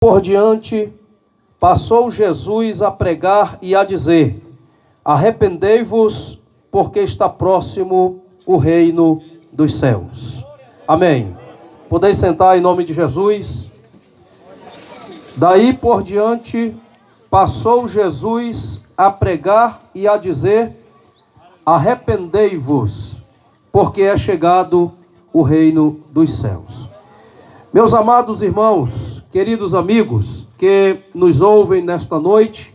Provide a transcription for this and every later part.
Por diante, passou Jesus a pregar e a dizer: arrependei-vos, porque está próximo o reino dos céus. Amém. Podeis sentar em nome de Jesus. Daí por diante, passou Jesus a pregar e a dizer: arrependei-vos, porque é chegado o reino dos céus. Meus amados irmãos, queridos amigos que nos ouvem nesta noite,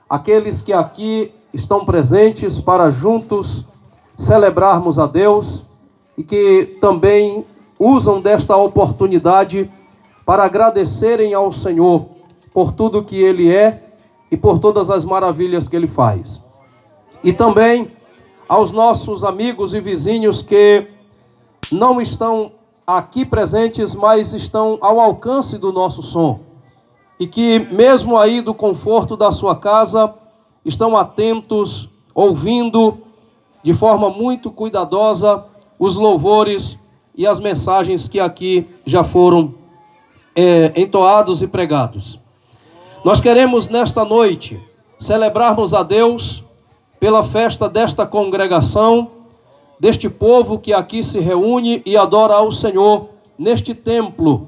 aqueles que aqui estão presentes para juntos celebrarmos a Deus e que também usam desta oportunidade para agradecerem ao Senhor por tudo que Ele é e por todas as maravilhas que Ele faz. E também aos nossos amigos e vizinhos que não estão aqui presentes, mas estão ao alcance do nosso som. E que mesmo aí do conforto da sua casa, estão atentos, ouvindo de forma muito cuidadosa os louvores e as mensagens que aqui já foram entoados e pregados. Nós queremos nesta noite celebrarmos a Deus pela festa desta congregação, deste povo que aqui se reúne e adora ao Senhor neste templo,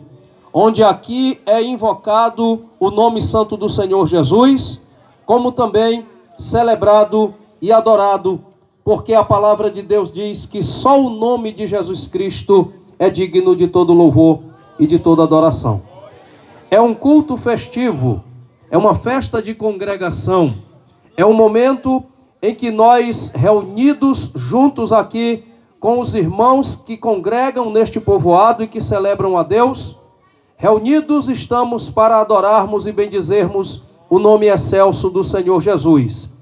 onde aqui é invocado o nome santo do Senhor Jesus, como também celebrado e adorado, porque a palavra de Deus diz que só o nome de Jesus Cristo é digno de todo louvor e de toda adoração. É um culto festivo, é uma festa de congregação, é um momento em que nós, reunidos juntos aqui com os irmãos que congregam neste povoado e que celebram a Deus, reunidos estamos para adorarmos e bendizermos o nome excelso do Senhor Jesus.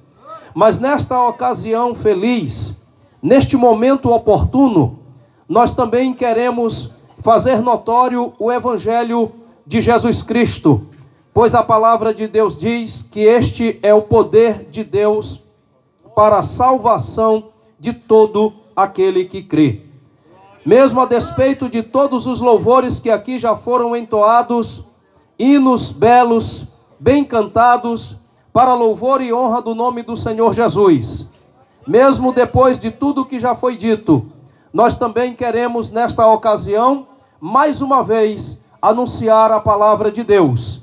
Mas nesta ocasião feliz, neste momento oportuno, nós também queremos fazer notório o Evangelho de Jesus Cristo, pois a palavra de Deus diz que este é o poder de Deus para a salvação de todo aquele que crê. Mesmo a despeito de todos os louvores que aqui já foram entoados, hinos belos, bem cantados, para louvor e honra do nome do Senhor Jesus. Mesmo depois de tudo que já foi dito, nós também queremos nesta ocasião, mais uma vez, anunciar a palavra de Deus.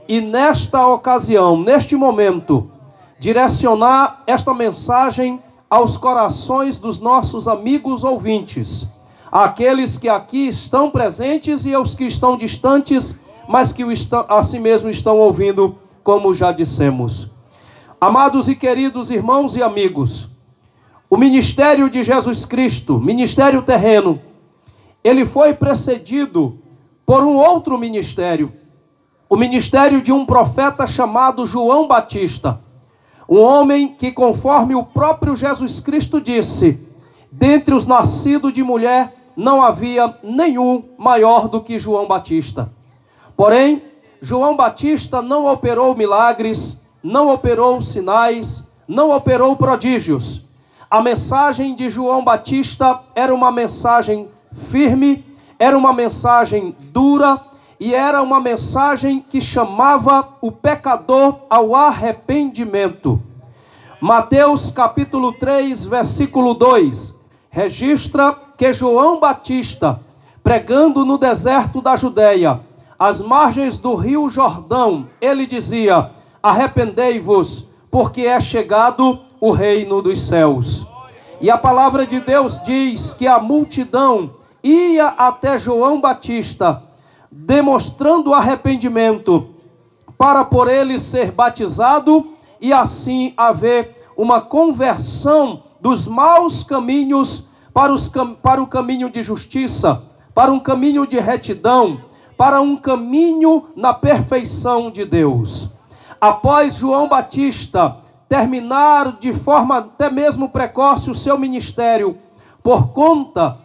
E nesta ocasião, neste momento, direcionar esta mensagem aos corações dos nossos amigos ouvintes, aqueles que aqui estão presentes e aos que estão distantes, mas que assim mesmo estão ouvindo, como já dissemos. Amados e queridos irmãos e amigos, o ministério de Jesus Cristo, ministério terreno, ele foi precedido por um outro ministério, o ministério de um profeta chamado João Batista. Um homem que, conforme o próprio Jesus Cristo disse, dentre os nascidos de mulher, não havia nenhum maior do que João Batista. Porém, João Batista não operou milagres, não operou sinais, não operou prodígios. A mensagem de João Batista era uma mensagem firme, era uma mensagem dura, e era uma mensagem que chamava o pecador ao arrependimento. Mateus capítulo 3, versículo 2, registra que João Batista, pregando no deserto da Judeia, às margens do rio Jordão, ele dizia: arrependei-vos, porque é chegado o reino dos céus. E a palavra de Deus diz que a multidão ia até João Batista, demonstrando arrependimento, para por ele ser batizado e assim haver uma conversão dos maus caminhos para o caminho de justiça, para um caminho de retidão, para um caminho na perfeição de Deus. Após João Batista terminar de forma até mesmo precoce o seu ministério, por conta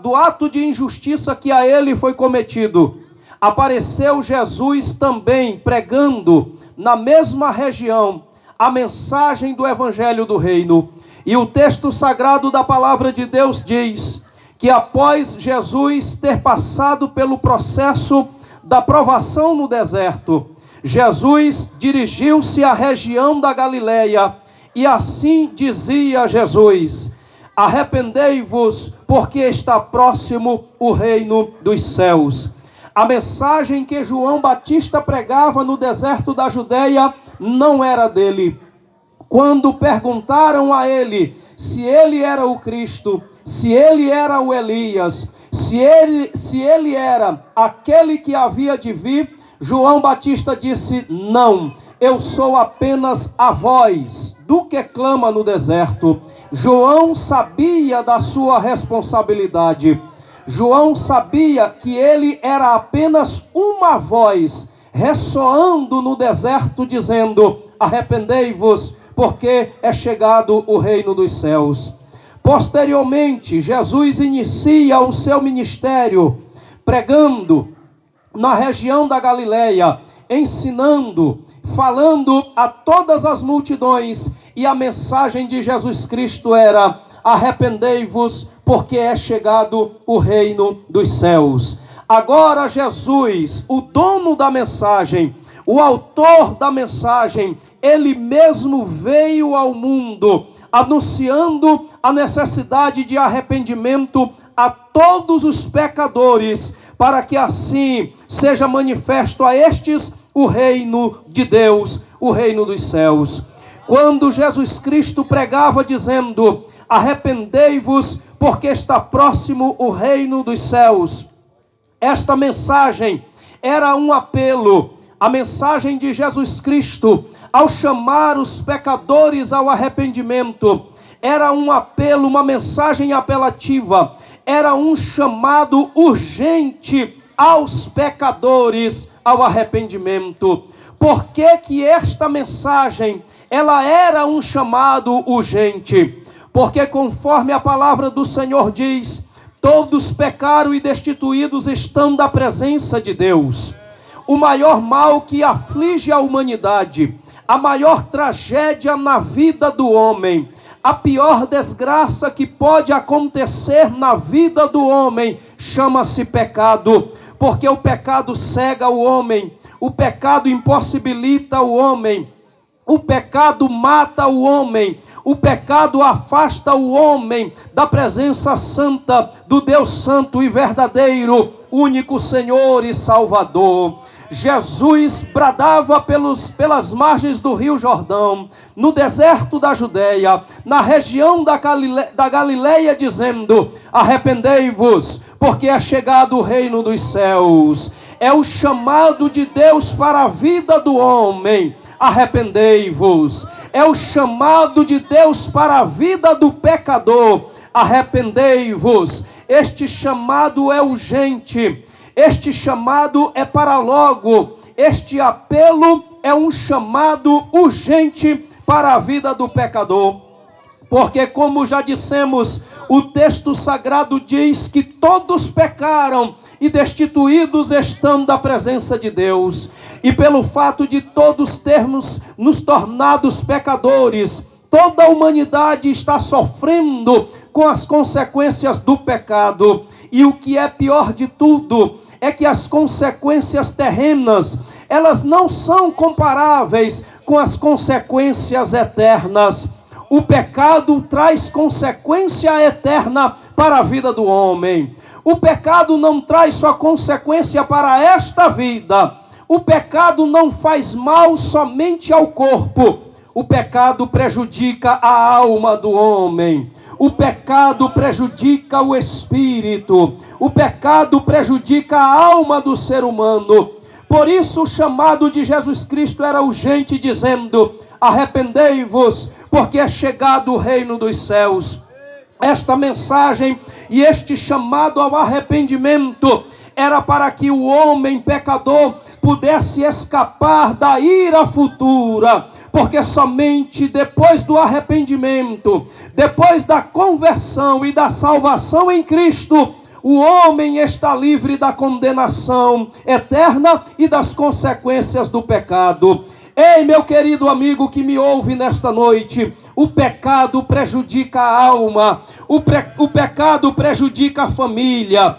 do ato de injustiça que a ele foi cometido, apareceu Jesus também pregando na mesma região a mensagem do Evangelho do Reino. E o texto sagrado da palavra de Deus diz que após Jesus ter passado pelo processo da provação no deserto, Jesus dirigiu-se à região da Galileia e assim dizia Jesus: arrependei-vos, porque está próximo o reino dos céus. A mensagem que João Batista pregava no deserto da Judeia não era dele. Quando perguntaram a ele se ele era o Cristo, se ele era o Elias, se ele era aquele que havia de vir, João Batista disse: não, eu sou apenas a voz do que clama no deserto. João sabia da sua responsabilidade. João sabia que ele era apenas uma voz ressoando no deserto, dizendo: arrependei-vos, porque é chegado o reino dos céus. Posteriormente, Jesus inicia o seu ministério pregando na região da Galileia, ensinando, falando a todas as multidões, e a mensagem de Jesus Cristo era: arrependei-vos, porque é chegado o reino dos céus. Agora Jesus, o dono da mensagem, o autor da mensagem, ele mesmo veio ao mundo anunciando a necessidade de arrependimento a todos os pecadores, para que assim seja manifesto a estes o reino de Deus, o reino dos céus. Quando Jesus Cristo pregava dizendo: arrependei-vos, porque está próximo o reino dos céus, esta mensagem era um apelo. A mensagem de Jesus Cristo, ao chamar os pecadores ao arrependimento, era um apelo, uma mensagem apelativa, era um chamado urgente aos pecadores ao arrependimento. Por que esta mensagem, ela era um chamado urgente? Porque conforme a palavra do Senhor diz, todos pecaram e destituídos estão da presença de Deus. O maior mal que aflige a humanidade, a maior tragédia na vida do homem, a pior desgraça que pode acontecer na vida do homem, chama-se pecado. Porque o pecado cega o homem, o pecado impossibilita o homem, o pecado mata o homem, o pecado afasta o homem da presença santa do Deus santo e verdadeiro, único Senhor e Salvador. Jesus bradava pelas margens do rio Jordão, no deserto da Judeia, na região da Galileia, dizendo: arrependei-vos, porque é chegado o reino dos céus. É o chamado de Deus para a vida do homem. Arrependei-vos. É o chamado de Deus para a vida do pecador. Arrependei-vos. Este chamado é urgente. Este chamado é para logo. Este apelo é um chamado urgente para a vida do pecador. Porque, como já dissemos, o texto sagrado diz que todos pecaram e destituídos estão da presença de Deus. E pelo fato de todos termos nos tornados pecadores, toda a humanidade está sofrendo com as consequências do pecado. E o que é pior de tudo é que as consequências terrenas, elas não são comparáveis com as consequências eternas. O pecado traz consequência eterna para a vida do homem. O pecado não traz só consequência para esta vida. O pecado não faz mal somente ao corpo. O pecado prejudica a alma do homem. O pecado prejudica o espírito. O pecado prejudica a alma do ser humano. Por isso o chamado de Jesus Cristo era urgente, dizendo: arrependei-vos, porque é chegado o reino dos céus. Esta mensagem e este chamado ao arrependimento era para que o homem pecador pudesse escapar da ira futura, porque somente depois do arrependimento, depois da conversão e da salvação em Cristo, o homem está livre da condenação eterna e das consequências do pecado. Ei, meu querido amigo que me ouve nesta noite, o pecado prejudica a alma, o pecado prejudica a família,